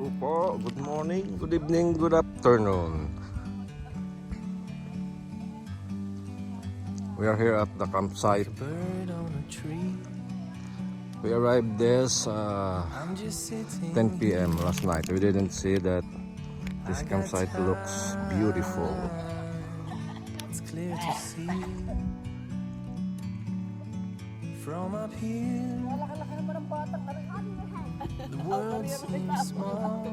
Hello po, good morning, good evening, good afternoon. We are here at the campsite. We arrived this 10 p.m. last night. We didn't see that this campsite looks beautiful. It's clear to see from up here. The world seems small.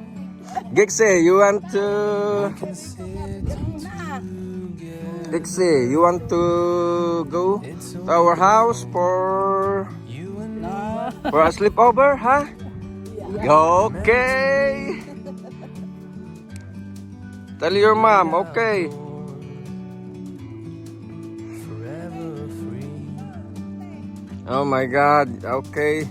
Gixie, you want to... Can sit together. Gixie, you want to go to our house for You and me. a sleepover, huh? Okay. Tell your mom, okay. Forever free. Oh my God, okay.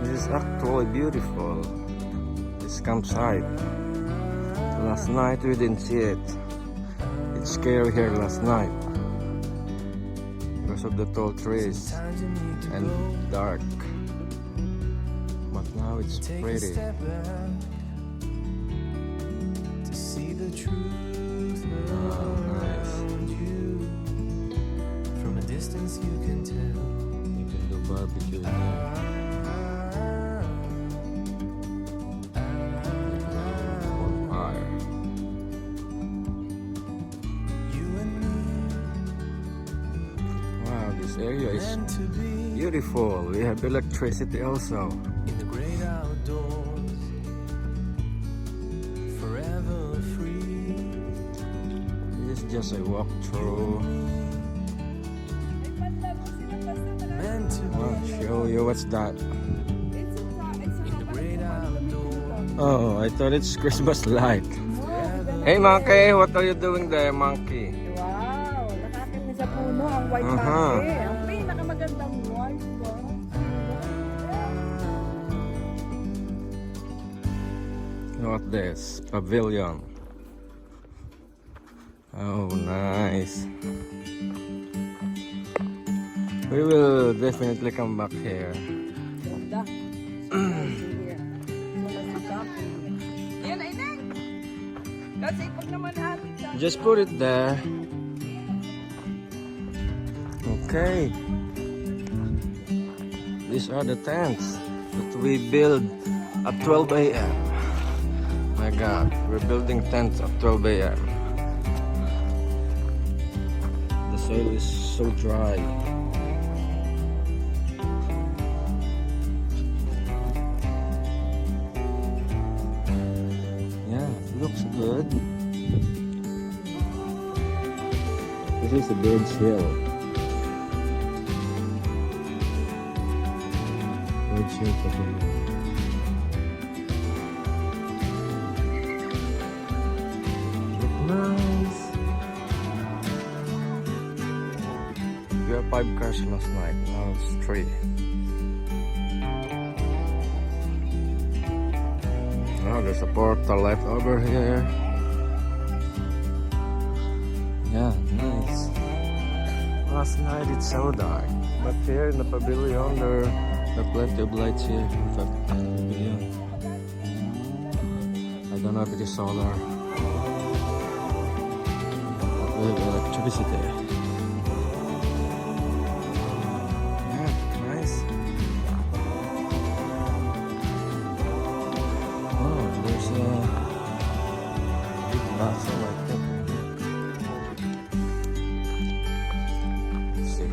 This is actually beautiful. This campsite. Last night we didn't see it. It's scary here last night because of the tall trees Times you need to and go. dark. But now it's Take a pretty. step back to see the truth nice. around you. From a distance you can tell. You can do barbecue here. Bonfire. You and me Wow, this area is meant to be beautiful. We have electricity also. in the great outdoors. Forever free. This is just a walkthrough. Meant to I'll show you what's that. be in the great outdoors. Oh, I thought it's Christmas light. Hey monkey, what are you doing there, monkey? Wow, nakakita sa puno ang white Aha. monkey. Ang pinakamagandang white. Look at this pavilion. Oh, nice. We will definitely come back here. Ganda. Yan ay na. Kasi pag naman atin sa Just put it there. Okay. These are the tents that we build at 12 a.m. My God, we're building tents at 12 a.m. The soil is so dry. Yeah, it looks good. This is the Bird's Hill. Bird's Hill Pavilion. Look nice. We had 5 cars last night. Now it's 3. Oh, there's a portal left over here. Yeah, nice. Last night it's so dark, but here in the pavilion there are plenty of lights here. In fact, the pavilion. I don't know if it is solar, but we have electricity. Yeah, nice. Oh, there's a big bathroom, I think. Let's see.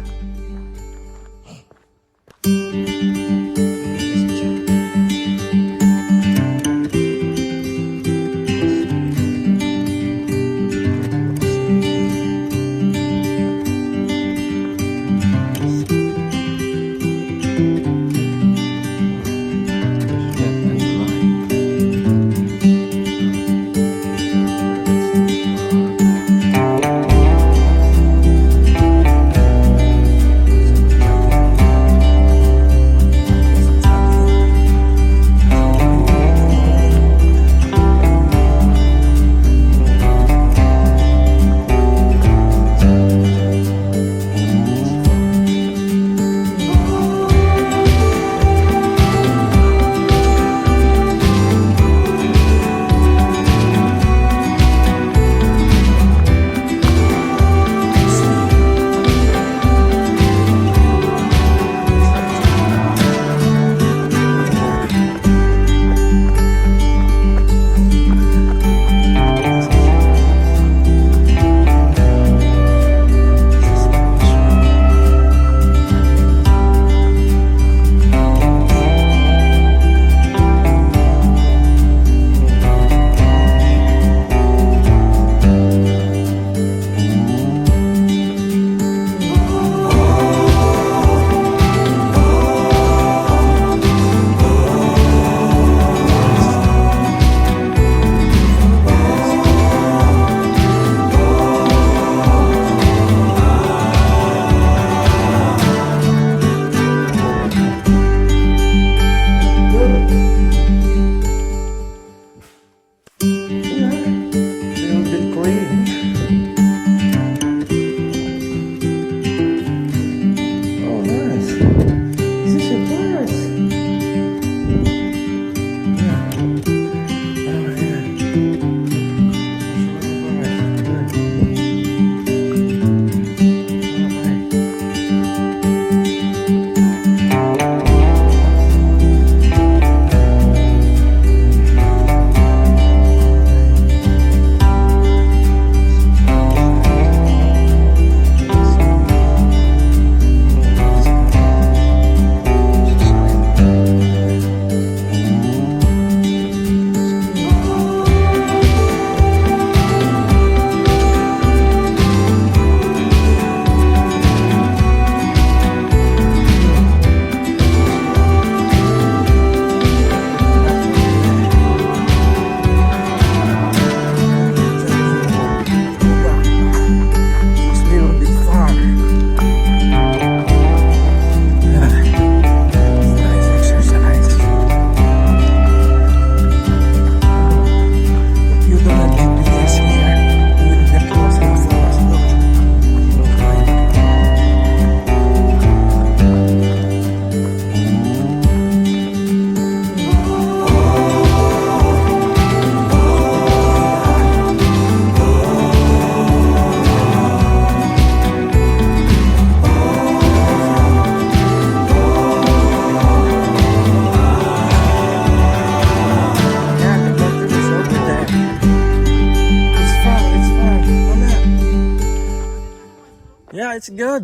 Yeah, it's good.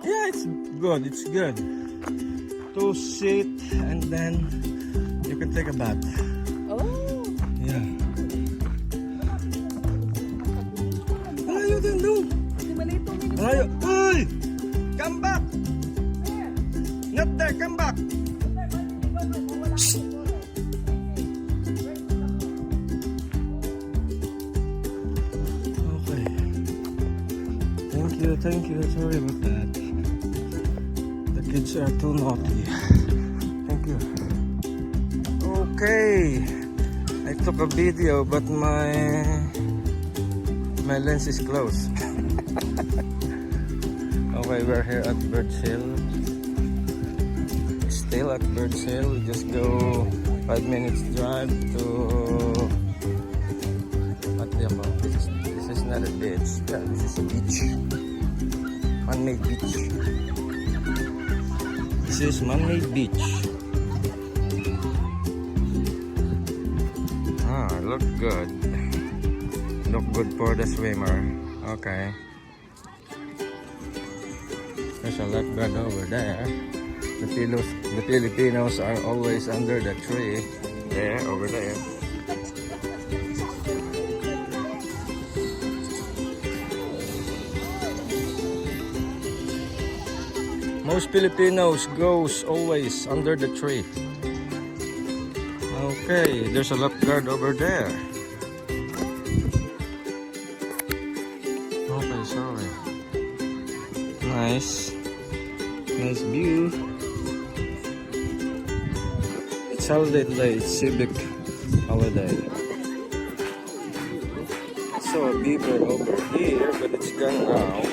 Yeah, it's good. It's good. To sit and then you can take a bath. Oh. Yeah. Malayo din doon. Di malito minutes. Malayo. Uy! Come back! Not there, come back! Shh. Okay. Thank you. Sorry about that. The kids are too naughty. Thank you. Okay. I took a video but my lens is closed. Okay, we're here at Birds Hill. Still at Birds Hill. We just go 5 minutes drive to what do you call this? This is not a beach. Yeah, this is a beach. Man-made beach. This is man-made beach. Ah, look good. Look good for the swimmer. Okay. There's a lifeguard over there. The Filipinos are always under the tree. There, over there. Most Filipinos goes always under the tree. Okay, there's a lifeguard over there. Okay, sorry. Nice view. It's holiday today. It's civic holiday. I saw a beaver over here, but it's gone now.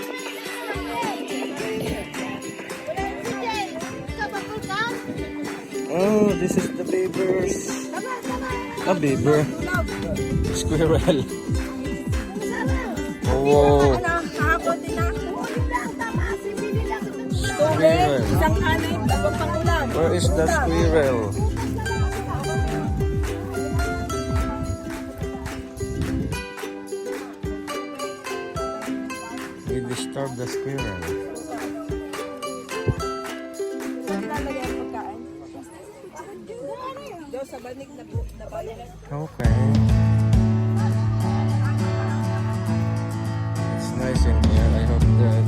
Oh, this is the beavers. A beaver. Squirrel. Oh. Squirrel. Where is the squirrel? We disturbed the squirrel. Okay. It's nice in here. I hope that